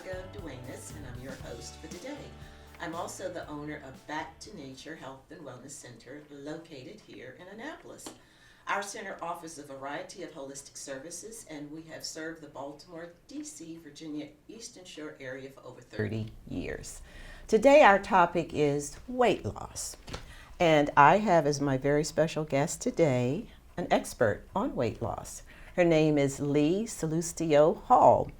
Francisco Duenas, and I'm your host for today. I'm also the owner of Back to Nature Health and Wellness Center located here in Annapolis. Our center offers a variety of holistic services, and we have served the Baltimore, D.C., Virginia, Eastern Shore area for over 30 years. Today our topic is weight loss, and I have as my very special guest today an expert on weight loss. Her name is Lee Salustio Hall,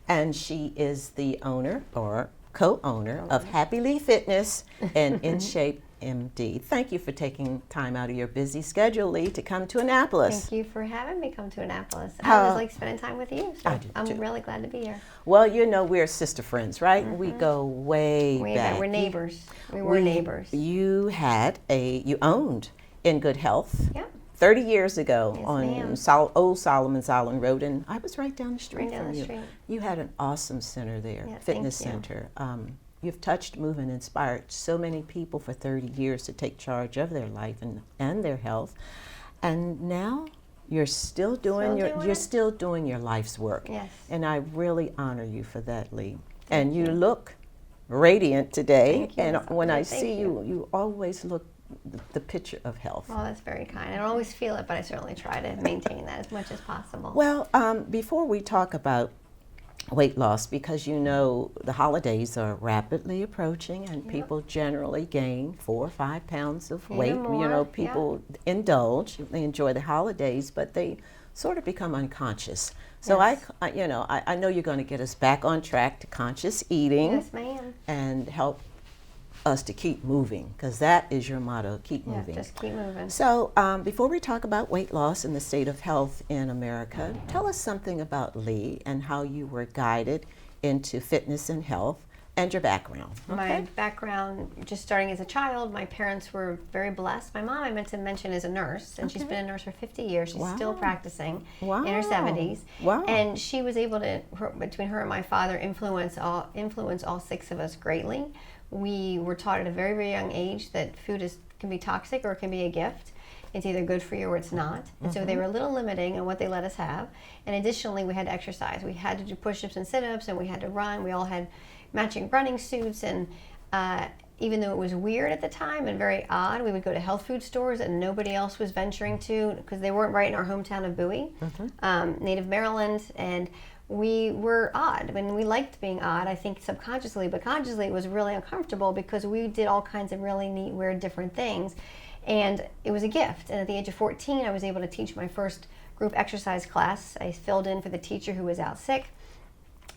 and she is the owner or co-owner of Happy Lee Fitness and In Shape MD. Thank you for taking time out of your busy schedule, Lee, to come to Annapolis. Thank you for having me come to Annapolis. I always like spending time with you, so I'm too. really glad to be here. Well, you know, we're sister friends, right? Mm-hmm. We go way back. We're neighbors. We were neighbors. You owned In Good Health. Yep. 30 years ago Yes, on Old Solomon's Island Road, and I was right down the street Right down from the you. street. You had an awesome center there, Yeah, fitness thank you. center. You've touched, moved, and inspired so many people for 30 years to take charge of their life and their health, and now you're still doing your life's work. Yes. And I really honor you for that, Lee. And you look radiant today. Thank you. And when I Thank see you, you always look the picture of health. Well, that's very kind. I don't always feel it, but I certainly try to maintain that as much as possible. Well, before we talk about weight loss, because you know the holidays are rapidly approaching and people generally gain 4 or 5 pounds of Even weight. more, You know, people indulge, they enjoy the holidays, but they sort of become unconscious. So Yes. I know you're going to get us back on track to conscious eating. Yes, ma'am. And help us to keep moving, because that is your motto, keep moving. Yeah, just keep moving. So before we talk about weight loss and the state of health in America, tell us something about Lee and how you were guided into fitness and health and your background. My background, just starting as a child, my parents were very blessed. My mom, I meant to mention, is a nurse, and she's been a nurse for 50 years. She's still practicing in her 70s. Wow. And she was able to, between her and my father, influence all 6 of us greatly. We were taught at a very, very young age that food can be toxic or it can be a gift. It's either good for you or it's not. And so they were a little limiting on what they let us have. And additionally, we had to exercise. We had to do push-ups and sit-ups, and we had to run. We all had matching running suits. And even though it was weird at the time and very odd, we would go to health food stores that nobody else was venturing to because they weren't right in our hometown of Bowie, native Maryland. And we were odd. I mean, we liked being odd, I think subconsciously, but consciously it was really uncomfortable because we did all kinds of really neat, weird, different things. And it was a gift. And at the age of 14, I was able to teach my first group exercise class. I filled in for the teacher who was out sick.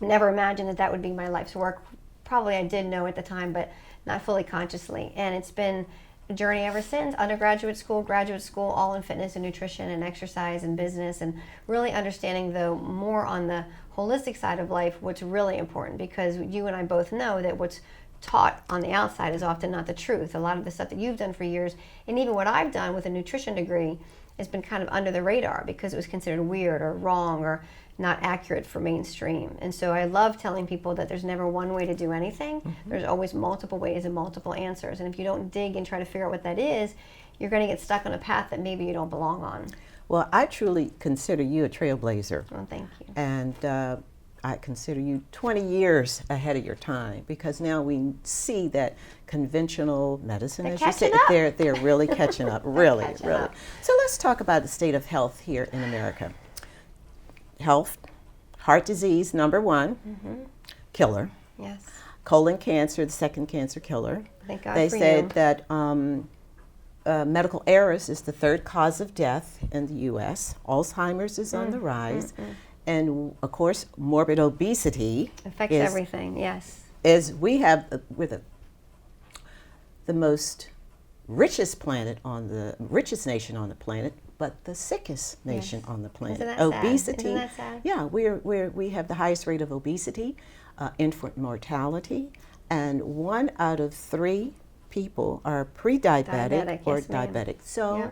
Never imagined that that would be my life's work. Probably I did know at the time, but not fully consciously. And it's been a journey ever since. Undergraduate school, graduate school, all in fitness and nutrition and exercise and business, and really understanding, though, more on the holistic side of life, what's really important, because you and I both know that what's taught on the outside is often not the truth. A lot of the stuff that you've done for years, and even what I've done with a nutrition degree, has been kind of under the radar because it was considered weird or wrong or not accurate for mainstream. And so I love telling people that there's never one way to do anything. There's always multiple ways and multiple answers. And if you don't dig and try to figure out what that is, you're going to get stuck on a path that maybe you don't belong on. Well, I truly consider you a trailblazer. Well, thank you. And I consider you 20 years ahead of your time, because now we see that conventional medicine, as you said, they're really catching up, really. Up. So let's talk about the state of health here in America. Health, heart disease, number 1, killer. Yes. Colon cancer, the second cancer killer. Thank God they for said you. that medical errors is the 3rd cause of death in the U.S. Alzheimer's is on the rise. And of course, morbid obesity affects everything. Yes. We're the most richest nation on the planet, but the sickest nation on the planet. Isn't that obesity. Sad? Isn't that sad? Yeah, we have the highest rate of obesity, infant mortality, and 1 out of 3 people are pre-diabetic or diabetic. So,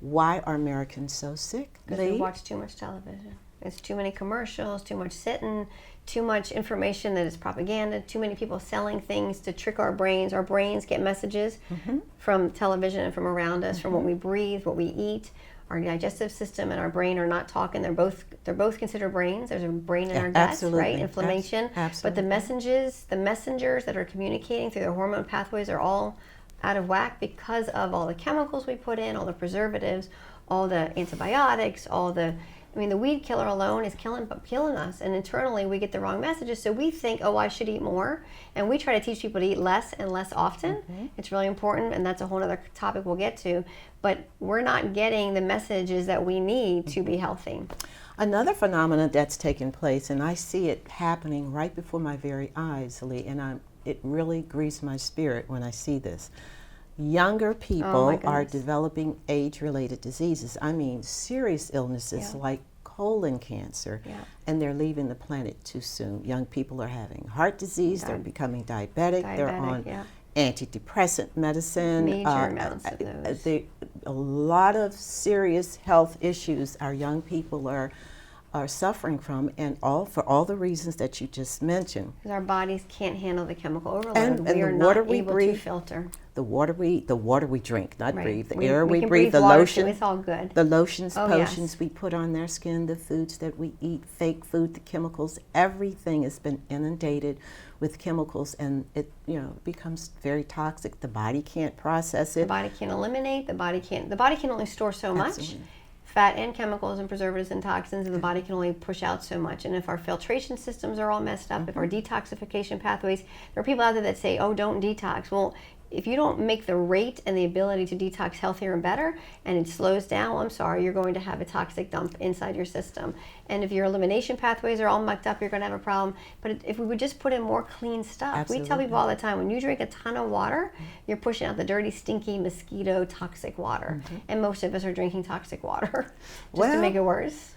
why are Americans so sick? Because we watch too much television. It's too many commercials, too much sitting, too much information that is propaganda, too many people selling things to trick our brains. Our brains get messages from television and from around us, from what we breathe, what we eat. our digestive system and our brain are not talking. They're both considered brains. There's a brain in our gut, absolutely. right? Inflammation. But the messengers that are communicating through the hormone pathways are all out of whack because of all the chemicals we put in, all the preservatives, all the antibiotics, the weed killer alone is killing us, and internally we get the wrong messages. So we think, oh, I should eat more, and we try to teach people to eat less and less often. It's really important, and that's a whole other topic we'll get to. But we're not getting the messages that we need to be healthy. Another phenomenon that's taken place, and I see it happening right before my very eyes, Lee, and it really grieves my spirit when I see this. Younger people are developing age-related diseases. I mean, serious illnesses like colon cancer, and they're leaving the planet too soon. Young people are having heart disease, they're becoming diabetic, they're on antidepressant medicine. Major amounts of those. A lot of serious health issues our young people are suffering from, and for all the reasons that you just mentioned. Because our bodies can't handle the chemical overload. And we are the water not we able breathe, to filter. The water we drink, not breathe. The We air we can breathe, the water lotion. too. It's all good. The lotions, potions yes. we put on their skin, the foods that we eat, fake food, the chemicals, everything has been inundated with chemicals, and it becomes very toxic. The body can't process it. The body can't eliminate. The body can only store so much. Fat and chemicals and preservatives and toxins, and the body can only push out so much. And if our filtration systems are all messed up, if our detoxification pathways, there are people out there that say, oh, don't detox. Well, if you don't make the rate and the ability to detox healthier and better, and it slows down, well, I'm sorry, you're going to have a toxic dump inside your system. And if your elimination pathways are all mucked up, you're going to have a problem. But if we would just put in more clean stuff. Absolutely. We tell people all the time, when you drink a ton of water, you're pushing out the dirty, stinky, mosquito, toxic water. And most of us are drinking toxic water, just to make it worse.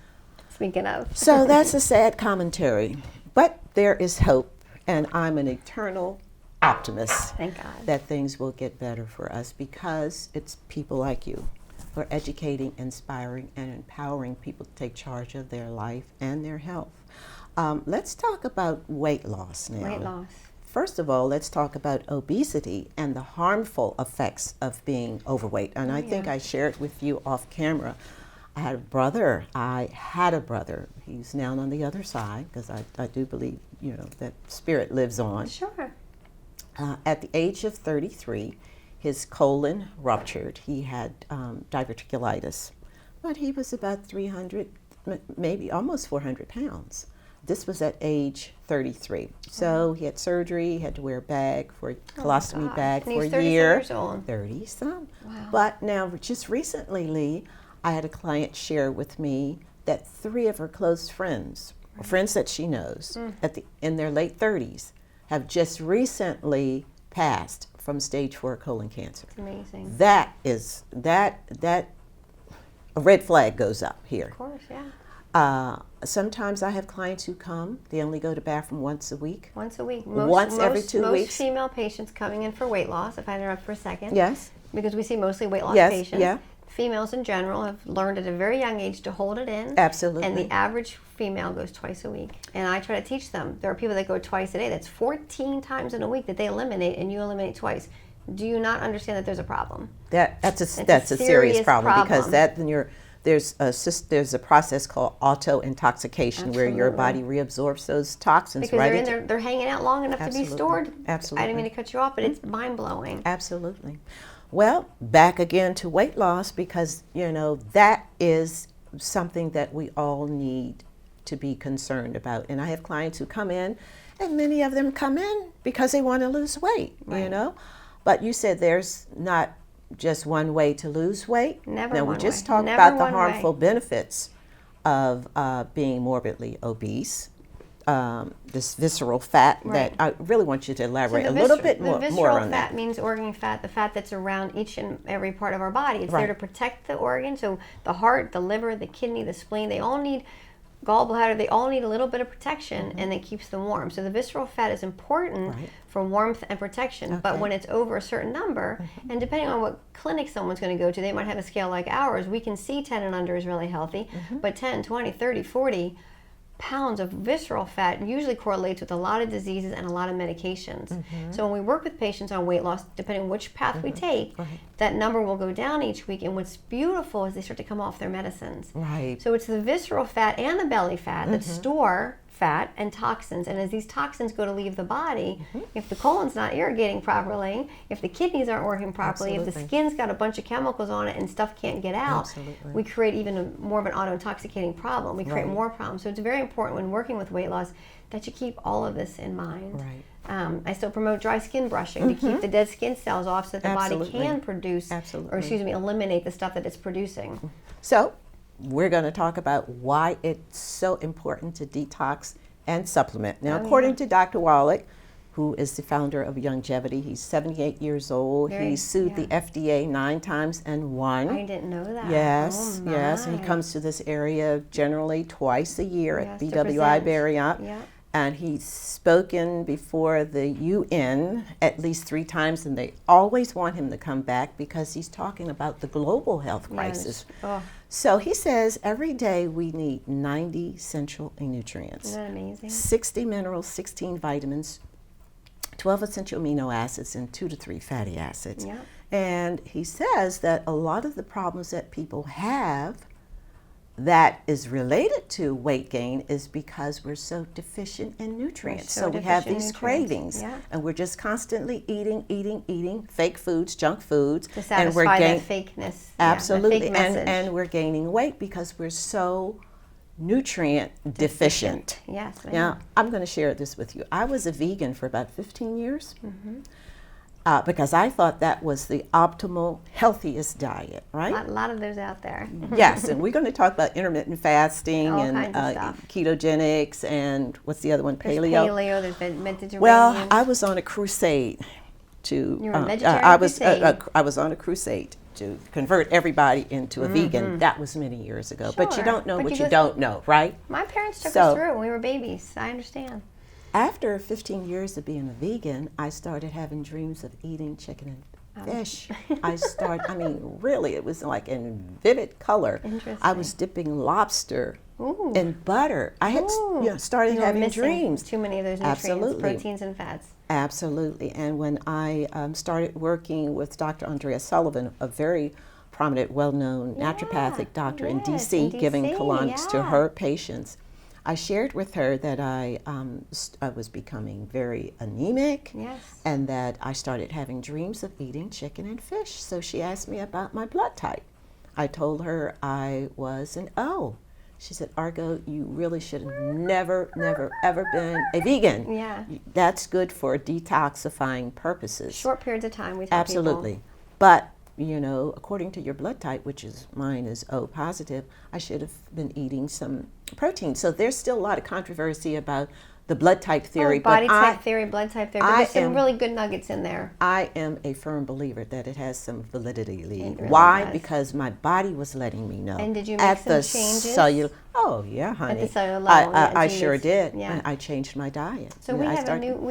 Speaking of. So that's a sad commentary. But there is hope, and I'm an eternal optimist. Thank God. That things will get better for us, because it's people like you who are educating, inspiring, and empowering people to take charge of their life and their health. Let's talk about weight loss now. Weight loss. First of all, let's talk about obesity and the harmful effects of being overweight. And I think I shared with you off camera. I had a brother. He's now on the other side, because I do believe, that spirit lives on. Sure. At the age of 33, his colon ruptured. He had diverticulitis, but he was about 300, maybe almost 400 pounds. This was at age 33. So he had surgery, he had to wear a bag, colostomy bag for a year. He's 30 years old. 30-some. Wow. But now, just recently, Lee, I had a client share with me that 3 of her close friends, or friends that she knows, in their late 30s, have just recently passed from stage 4 colon cancer. It's amazing. That is a red flag goes up here. Of course, yeah. Sometimes I have clients who come, they only go to bathroom once a week. Once a week. Once every 2 weeks. Most female patients coming in for weight loss, if I interrupt for a second. Yes. Because we see mostly weight loss Yes, patients. yeah. Females in general have learned at a very young age to hold it in. Absolutely. And the average female goes twice a week. And I try to teach them. There are people that go twice a day. That's 14 times in a week that they eliminate, and you eliminate twice. Do you not understand that there's a problem? That's a serious problem, because there's a process called auto-intoxication, where your body reabsorbs those toxins. Because they're hanging out long enough to be stored. Absolutely. I didn't mean to cut you off, but it's mind-blowing. Absolutely. Well, back again to weight loss, because, that is something that we all need to be concerned about. And I have clients who come in, and many of them come in because they want to lose weight, But you said there's not just one way to lose weight. Never Now, one we just way. talked Never about the one harmful way. benefits of being morbidly obese. This visceral fat that I really want you to elaborate a little bit more on that. The visceral fat means organ fat, the fat that's around each and every part of our body. It's there to protect the organ. So the heart, the liver, the kidney, the spleen, they all need gallbladder, they all need a little bit of protection, and it keeps them warm. So the visceral fat is important for warmth and protection. But when it's over a certain number, and depending on what clinic someone's going to go to, they might have a scale like ours. We can see 10 and under is really healthy, but 10, 20, 30, 40 pounds of visceral fat usually correlates with a lot of diseases and a lot of medications. So when we work with patients on weight loss, depending on which path we take, that number will go down each week. And what's beautiful is they start to come off their medicines. Right. So it's the visceral fat and the belly fat that store fat and toxins, and as these toxins go to leave the body, if the colon's not irrigating properly, if the kidneys aren't working properly, if the skin's got a bunch of chemicals on it and stuff can't get out, we create even more of an auto-intoxicating problem. We create more problems. So it's very important when working with weight loss that you keep all of this in mind. Right. I still promote dry skin brushing to keep the dead skin cells off so that the body can produce, or eliminate the stuff that it's producing. So we're going to talk about why it's so important to detox and supplement. Now, according to Dr. Wallach, who is the founder of Youngevity, he's 78 years old. He sued the FDA 9 times and won. I didn't know that. Yes, Oh, yes. And he comes to this area generally twice a year at BWI Marriott. And he's spoken before the UN at least 3 times, and they always want him to come back because he's talking about the global health crisis. So he says every day we need 90 essential nutrients. Isn't that amazing? 60 minerals, 16 vitamins, 12 essential amino acids, and 2 to 3 fatty acids. And he says that a lot of the problems that people have that is related to weight gain is because we're so deficient in nutrients. So we have these cravings, and we're just constantly eating fake foods, junk foods, to satisfy that fakeness. Absolutely, and we're gaining weight because we're so nutrient deficient. Yes. Now, I'm going to share this with you. I was a vegan for about 15 years. Because I thought that was the optimal, healthiest diet, right? A lot of those out there. Yes, and we're going to talk about intermittent fasting All and kinds of stuff. ketogenics and what's the other one? There's Paleo. Paleo, there's Mediterranean. Well, I was on a crusade to. You were a vegetarian crusade? I was on a crusade to convert everybody into a vegan. That was many years ago. But you don't know what you don't know, right? My parents took us through when we were babies. I understand. After 15 years of being a vegan, I started having dreams of eating chicken and fish. I mean, really, it was like in vivid color. I was dipping lobster in butter. I had started having dreams. Too many of those nutrients, proteins and fats. Absolutely. And when I started working with Dr. Andrea Sullivan, a very prominent, well-known naturopathic doctor in D.C., giving colonics to her patients, I shared with her that I was becoming very anemic, and that I started having dreams of eating chicken and fish. So she asked me about my blood type. I told her I was an O. She said, Argo, you really should have never, ever been a vegan. That's good for detoxifying purposes. Short periods of time, we tell Absolutely. People. But you know, according to your blood type, which is mine is O positive, I should have been eating some protein. So there's still a lot of controversy about the blood type theory. Body type theory, blood type theory. But there's some really good nuggets in there. I am a firm believer that it has some validity. Really Why? Does. Because my body was letting me know. And did you make some changes? Oh yeah, honey. At the cellular level, I sure did. And I changed my diet. So we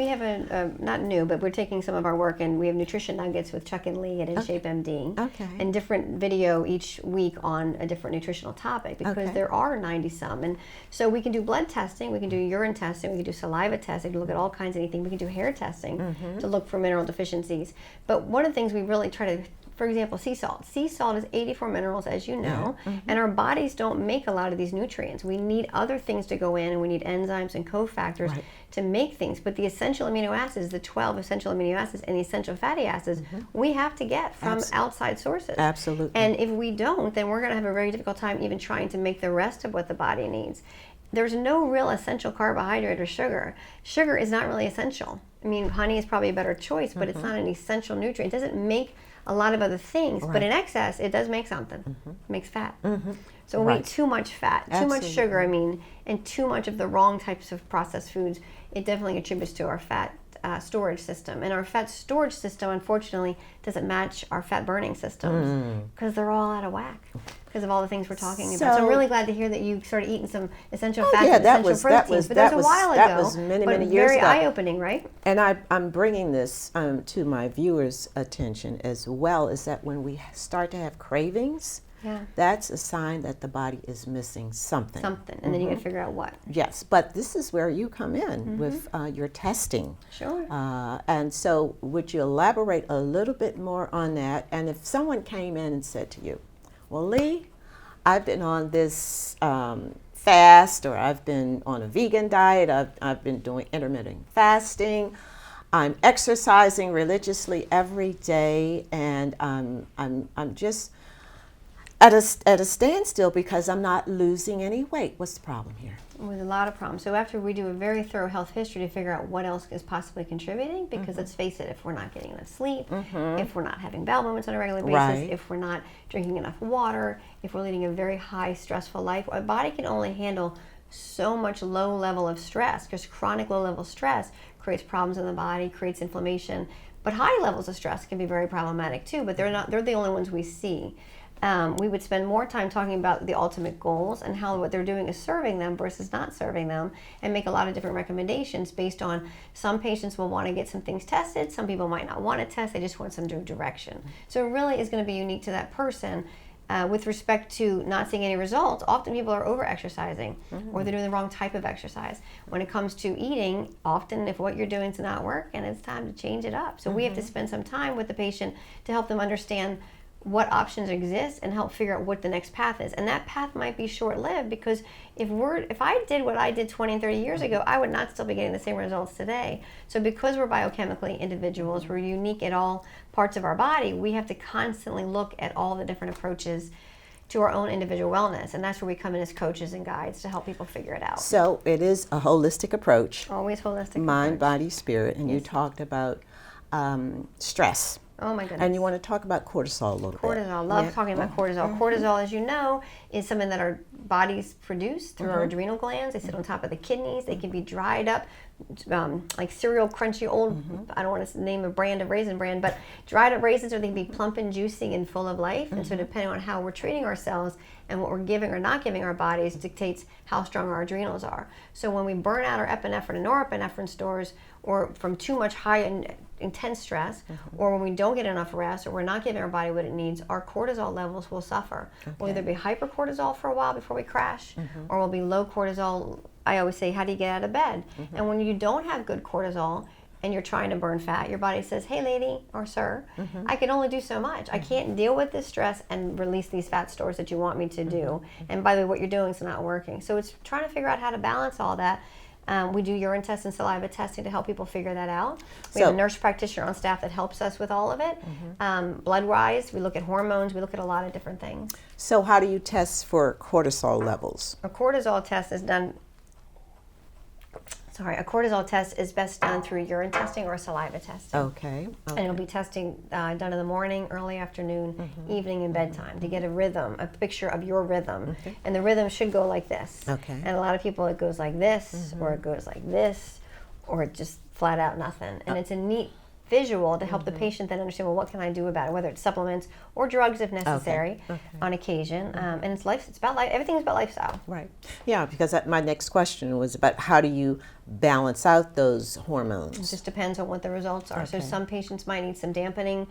have a not new, but we're taking some of our work, and we have nutrition nuggets with Chuck and Lee at InShape MD. And different video each week on a different nutritional topic, because there are 90 some. And so we can do blood testing, we can do urine testing, we can do saliva testing to look at all kinds of anything. We can do hair testing to look for mineral deficiencies. But one of the things we really try to, for example, sea salt. Sea salt is 84 minerals, as you know, and our bodies don't make a lot of these nutrients. We need other things to go in, and we need enzymes and cofactors to make things. But the essential amino acids, the 12 essential amino acids and the essential fatty acids, we have to get from outside sources. Absolutely. And if we don't, then we're going to have a very difficult time even trying to make the rest of what the body needs. There's no real essential carbohydrate or sugar. Sugar is not really essential. I mean, honey is probably a better choice, but it's not an essential nutrient. It doesn't make a lot of other things, but in excess, it does make something. It makes fat. So when we eat too much fat, too much sugar, and too much of the wrong types of processed foods, it definitely contributes to our fat storage system. And our fat storage system, unfortunately, doesn't match our fat burning systems because they're all out of whack because of all the things we're talking about. So I'm really glad to hear that you started eating some essential fats and essential proteins. But that was a while ago. That was many years ago. Very eye-opening, right? And I'm bringing this to my viewers' attention as well, is that when we start to have cravings, Yeah. that's a sign that the body is missing something. Something, and then you got to figure out what. Yes, but this is where you come in with your testing. Sure. And so would you elaborate a little bit more on that? And if someone came in and said to you, well, Lee, I've been on this fast, or I've been on a vegan diet, I've been doing intermittent fasting, I'm exercising religiously every day, and I'm just at a standstill because I'm not losing any weight. What's the problem here? With a lot of problems. So after we do a very thorough health history to figure out what else is possibly contributing, because let's face it, if we're not getting enough sleep, if we're not having bowel movements on a regular basis, Right. if we're not drinking enough water, if we're leading a very high stressful life, our body can only handle so much low level of stress, because chronic low level stress creates problems in the body, creates inflammation. But high levels of stress can be very problematic too, but they're the only ones we see. We would spend more time talking about the ultimate goals and how what they're doing is serving them versus not serving them, and make a lot of different recommendations based on some patients will want to get some things tested, some people might not want to test, they just want some direction. So it really is going to be unique to that person. With respect to not seeing any results, often people are over-exercising or they're doing the wrong type of exercise. When it comes to eating, often if what you're doing is not working, it's time to change it up. So we have to spend some time with the patient to help them understand what options exist and help figure out what the next path is. And that path might be short-lived, because if I did what I did 20 and 30 years ago, I would not still be getting the same results today. So because we're biochemically individuals, we're unique at all parts of our body, we have to constantly look at all the different approaches to our own individual wellness. And that's where we come in as coaches and guides to help people figure it out. So it is a holistic approach. Always holistic. Mind, approach. body, spirit. And you talked about stress. Oh my goodness. And you want to talk about cortisol a little bit. Cortisol. Love talking about cortisol. Cortisol, as you know, is something that our bodies produce through our adrenal glands. They sit on top of the kidneys. They can be dried up, like cereal crunchy old, I don't want to name a brand of raisin brand, but dried up raisins, or they can be plump and juicy and full of life. And so depending on how we're treating ourselves and what we're giving or not giving our bodies dictates how strong our adrenals are. So when we burn out our epinephrine and norepinephrine stores, or from too much high and intense stress, or when we don't get enough rest, or we're not giving our body what it needs, our cortisol levels will suffer. We'll either be hypercortisol for a while before we crash, or we'll be low cortisol. I always say, how do you get out of bed? And when you don't have good cortisol and you're trying to burn fat, your body says, hey lady or sir, I can only do so much. I can't deal with this stress and release these fat stores that you want me to do. And by the way, what you're doing is not working. So it's trying to figure out how to balance all that. We do urine tests and saliva testing to help people figure that out. We have a nurse practitioner on staff that helps us with all of it. Blood-wise, we look at hormones. We look at a lot of different things. So how do you test for cortisol levels? A cortisol test is done. A cortisol test is best done through urine testing or saliva testing. Okay. And it'll be testing done in the morning, early afternoon, evening, and bedtime to get a rhythm, a picture of your rhythm. And the rhythm should go like this. Okay. And a lot of people, it goes like this, or it goes like this, or it just flat out nothing. And it's a neat visual to help the patient then understand, well, what can I do about it, whether it's supplements or drugs if necessary on occasion. And it's about life. Everything's about lifestyle. Right. Yeah, because my next question was about how do you balance out those hormones? It just depends on what the results are. So some patients might need some dampening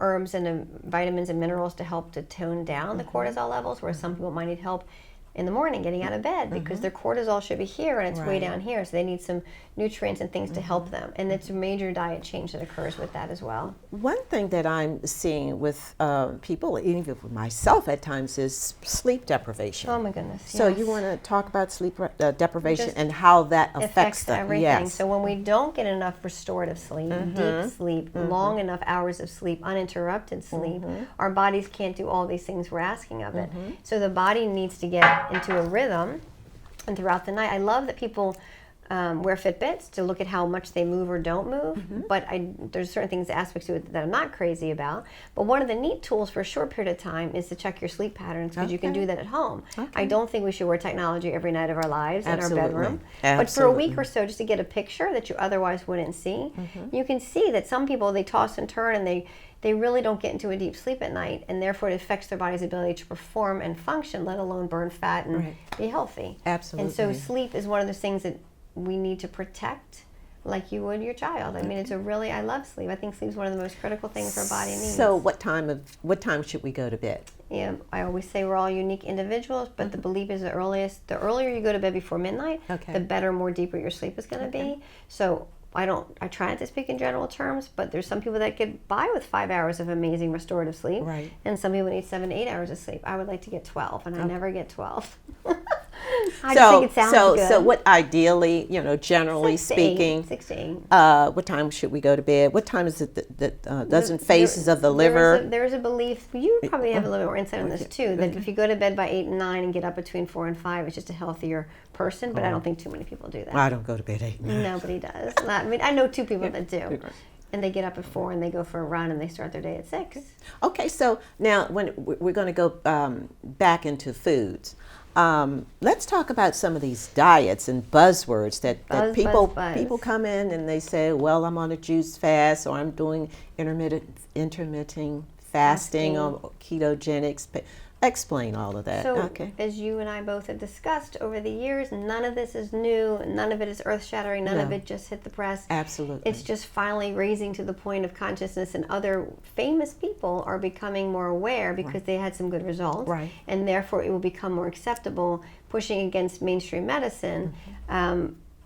herbs and vitamins and minerals to help to tone down the cortisol levels, whereas some people might need help in the morning getting out of bed because their cortisol should be here and it's way down here, so they need some nutrients and things to help them. And it's a major diet change that occurs with that as well. One thing that I'm seeing with people, even with myself at times, is sleep deprivation. Oh my goodness. So you want to talk about sleep deprivation and how that affects them. Everything. Yes. So when we don't get enough restorative sleep, deep sleep, long enough hours of sleep, uninterrupted sleep, our bodies can't do all these things we're asking of it. So the body needs to get into a rhythm, and throughout the night, I love that people wear Fitbits to look at how much they move or don't move, but there's certain things, aspects to it that I'm not crazy about. But one of the neat tools for a short period of time is to check your sleep patterns, because you can do that at home. I don't think we should wear technology every night of our lives in our bedroom. But for a week or so, just to get a picture that you otherwise wouldn't see, you can see that some people, they toss and turn and they really don't get into a deep sleep at night, and therefore it affects their body's ability to perform and function, let alone burn fat and be healthy. Absolutely. And so sleep is one of those things that we need to protect like you would your child. I mean, it's I love sleep. I think sleep is one of the most critical things our body needs. So what time should we go to bed? I always say we're all unique individuals, but the belief is the earlier you go to bed before midnight, Okay. the better, more deeper your sleep is going to be. So I try not to speak in general terms, but there's some people that get by with 5 hours of amazing restorative sleep. Right. And some people need 7 to 8 hours of sleep. I would like to get 12, and I never get 12. I just So, think it sounds good. so what ideally, generally 6 to 8, speaking, 6 to 8. what time should we go to bed? What time is it that doesn't phases of the liver? There is a belief, you probably have a little bit more insight on this too, that if you go to bed by 8 and 9 and get up between 4 and 5, it's just a healthier person, but I don't think too many people do that. I don't go to bed 8. Nobody does. I mean, I know 2 people that do. And they get up at 4 and they go for a run and they start their day at 6. Okay, so now when we're going to go back into foods, let's talk about some of these diets and buzzwords that people come in and they say, well, I'm on a juice fast, or I'm doing intermittent fasting or ketogenics. Explain all of that. So, okay. as you and I both have discussed over the years, none of this is new. None of it is earth-shattering. None of it just hit the press. Absolutely. It's just finally raising to the point of consciousness, and other famous people are becoming more aware because they had some good results. Right. And therefore, it will become more acceptable, pushing against mainstream medicine.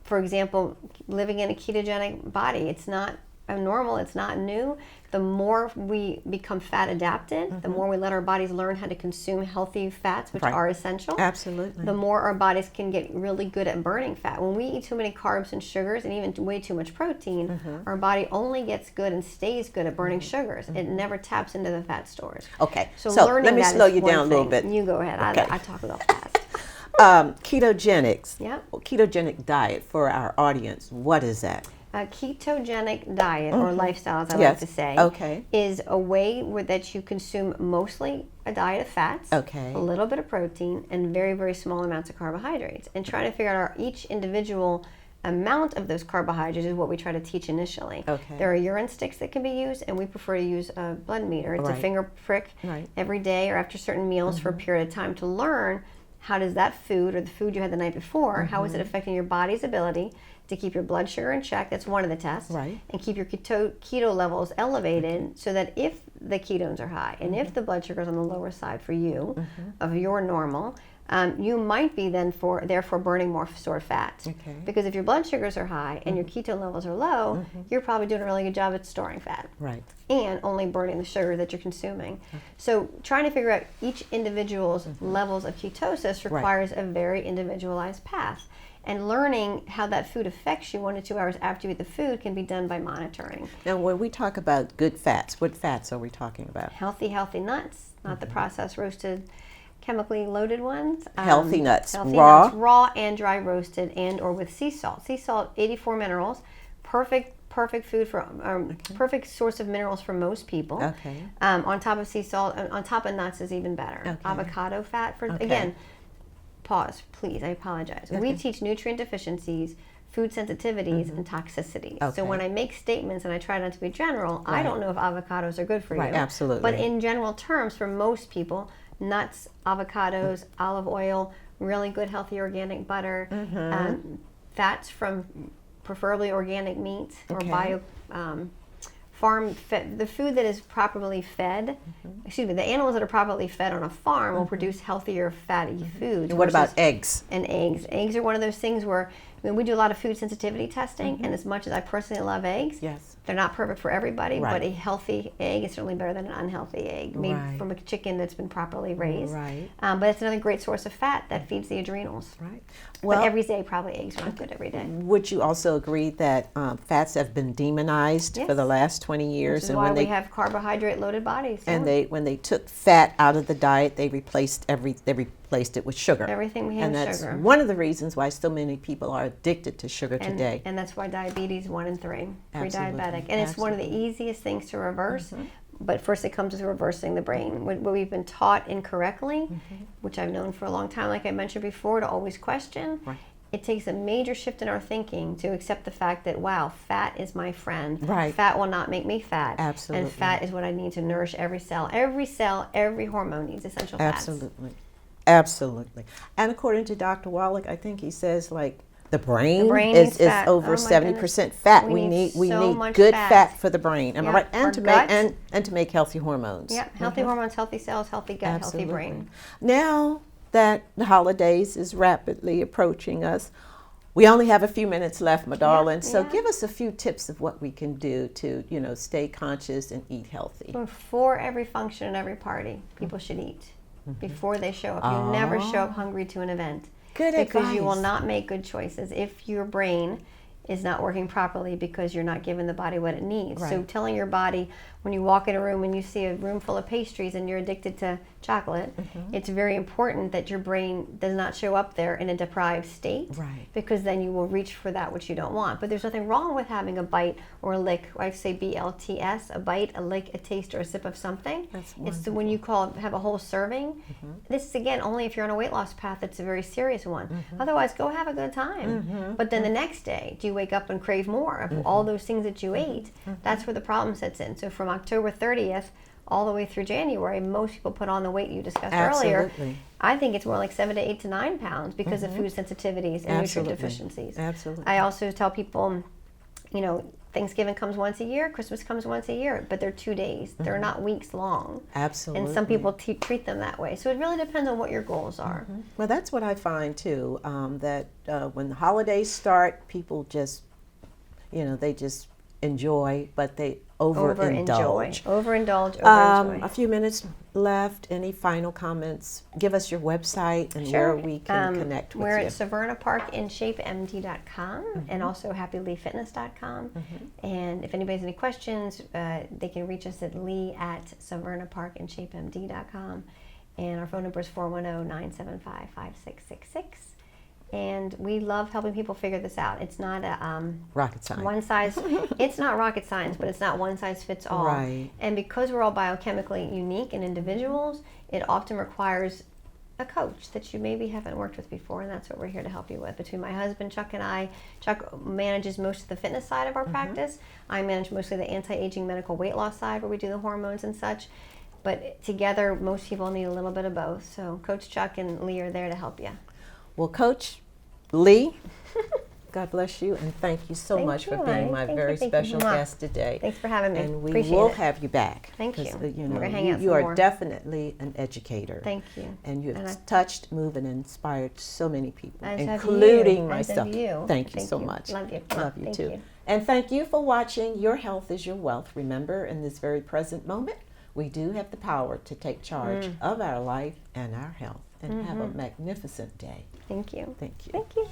For example, living in a ketogenic body, it's not abnormal, it's not new. The more we become fat adapted, the more we let our bodies learn how to consume healthy fats, which are essential. Absolutely. The more our bodies can get really good at burning fat. When we eat too many carbs and sugars and even way too much protein, our body only gets good and stays good at burning sugars. It never taps into the fat stores. Okay. So let me that slow is you one down a little thing. bit. You go ahead. Okay. I talk a little fast. Ketogenics. Yeah. Ketogenic diet for our audience. What is that? A ketogenic diet or lifestyle, as I like to say, is a way that you consume mostly a diet of fats, a little bit of protein, and very, very small amounts of carbohydrates. And trying to figure out each individual amount of those carbohydrates is what we try to teach initially. There are urine sticks that can be used, and we prefer to use a blood meter. It's a finger prick every day or after certain meals for a period of time to learn how does that food or the food you had the night before, how is it affecting your body's ability to keep your blood sugar in check. That's one of the tests. Right. And keep your keto levels elevated so that if the ketones are high and if the blood sugar is on the lower side for you of your normal, you might be then therefore burning more stored fat. Because if your blood sugars are high and your ketone levels are low, you're probably doing a really good job at storing fat. Right. And only burning the sugar that you're consuming. So trying to figure out each individual's levels of ketosis requires a very individualized path. And learning how that food affects you 1 to 2 hours after you eat the food can be done by monitoring. Now, when we talk about good fats, what fats are we talking about? Healthy nuts, not the processed, roasted, chemically loaded ones. Healthy nuts, raw and dry roasted, and or with sea salt. Sea salt, 84 minerals, perfect food for perfect source of minerals for most people. On top of sea salt, on top of nuts is even better. Avocado fat again. Pause, please. I apologize. We teach nutrient deficiencies, food sensitivities, and toxicities. So when I make statements and I try not to be general, I don't know if avocados are good for you. Absolutely. But in general terms, for most people, nuts, avocados, olive oil, really good healthy organic butter, fats from preferably organic meats or bio farm fed, the food that is properly fed, the animals that are properly fed on a farm will produce healthier fatty foods. And what about eggs? And eggs. Eggs are one of those things where we do a lot of food sensitivity testing, and as much as I personally love eggs, they're not perfect for everybody, but a healthy egg is certainly better than an unhealthy egg made from a chicken that's been properly raised. But it's another great source of fat that feeds the adrenals. Well, but every day, probably eggs are not good every day. Would you also agree that fats have been demonized for the last 20 years? Which is why we have carbohydrate-loaded bodies. And when they took fat out of the diet, they replaced it with sugar. Everything we have and is sugar. And that's one of the reasons why so many people are addicted to sugar today. And that's why diabetes 1 and 3, pre-diabetic. And it's one of the easiest things to reverse. But first it comes with reversing the brain. What we've been taught incorrectly, which I've known for a long time, like I mentioned before, to always question. It takes a major shift in our thinking to accept the fact that, wow, fat is my friend. Fat will not make me fat. And fat is what I need to nourish every cell. Every hormone needs essential fats. Absolutely. And according to Dr. Wallach, I think he says, like, The brain, brain is needs fat. over Oh my 70% fat. We need we so need much good fat. fat for the brain. Am I Yeah. right? Our And to gut. make and to make healthy hormones. Yeah, healthy hormones, healthy cells, healthy gut, Absolutely. healthy brain. Now that the holidays is rapidly approaching us, we only have a few minutes left, my darling. So yeah. give us a few tips of what we can do to, stay conscious and eat healthy. Before every function and every party, people should eat. Before they show up. You never show up hungry to an event. Good because you will advice. not make good choices if your brain is not working properly because you're not giving the body what it needs. So Right. telling your body when you walk in a room and you see a room full of pastries and you're addicted to chocolate, it's very important that your brain does not show up there in a deprived state. Right. Because then you will reach for that which you don't want. But there's nothing wrong with having a bite or a lick. I say BLTS, a bite, a lick, a taste, or a sip of something. That's It's the, when you have a whole serving. This is again only if you're on a weight loss path. It's a very serious one. Otherwise, go have a good time. But then the next day, do you wake up and crave more of all those things that you ate? That's where the problem sets in. So from October 30th all the way through January, most people put on the weight you discussed earlier. Absolutely. I think it's more like 7 to 8 to 9 pounds because of food sensitivities and nutrient Absolutely. deficiencies. Absolutely. I also tell people, Thanksgiving comes once a year, Christmas comes once a year, but they're 2 days. They're not weeks long. Absolutely. And some people treat them that way. So it really depends on what your goals are. Well, that's what I find too, that when the holidays start, people just, they just enjoy, but they overindulge. Overindulge. A few minutes left. Any final comments? Give us your website and where we can connect with We're you. at SavernaParkInShapeMD.com and also HappyLeeFitness.com. And if anybody has any questions, they can reach us at Lee@SavernaParkInShapeMD.com. And our phone number is 410-975-5666. And we love helping people figure this out. It's not a Rocket science. one size. It's not rocket science, but it's not one size fits all. Right. And because we're all biochemically unique and individuals, it often requires a coach that you maybe haven't worked with before, and that's what we're here to help you with. Between my husband Chuck and I, Chuck manages most of the fitness side of our practice. I manage mostly the anti-aging medical weight loss side, where we do the hormones and such. But together, most people need a little bit of both. So Coach Chuck and Lee are there to help you. Well, Coach Lee, God bless you, and thank you so Thank much you, for being honey. my Thank very you, thank you. special guest today. Thanks for having me. And we Appreciate will it. have you back. Thank you. 'cause, We're gonna hang out you some are more. definitely an educator. Thank you. And you've And I- touched, moved, and inspired so many people, As have including you. As have myself. you. Thank you Thank so you. much. Love you. Love you Thank too. you. And thank you for watching Your Health is Your Wealth. Remember, in this very present moment, we do have the power to take charge of our life and our health. And have a magnificent day. Thank you. Thank you. Thank you.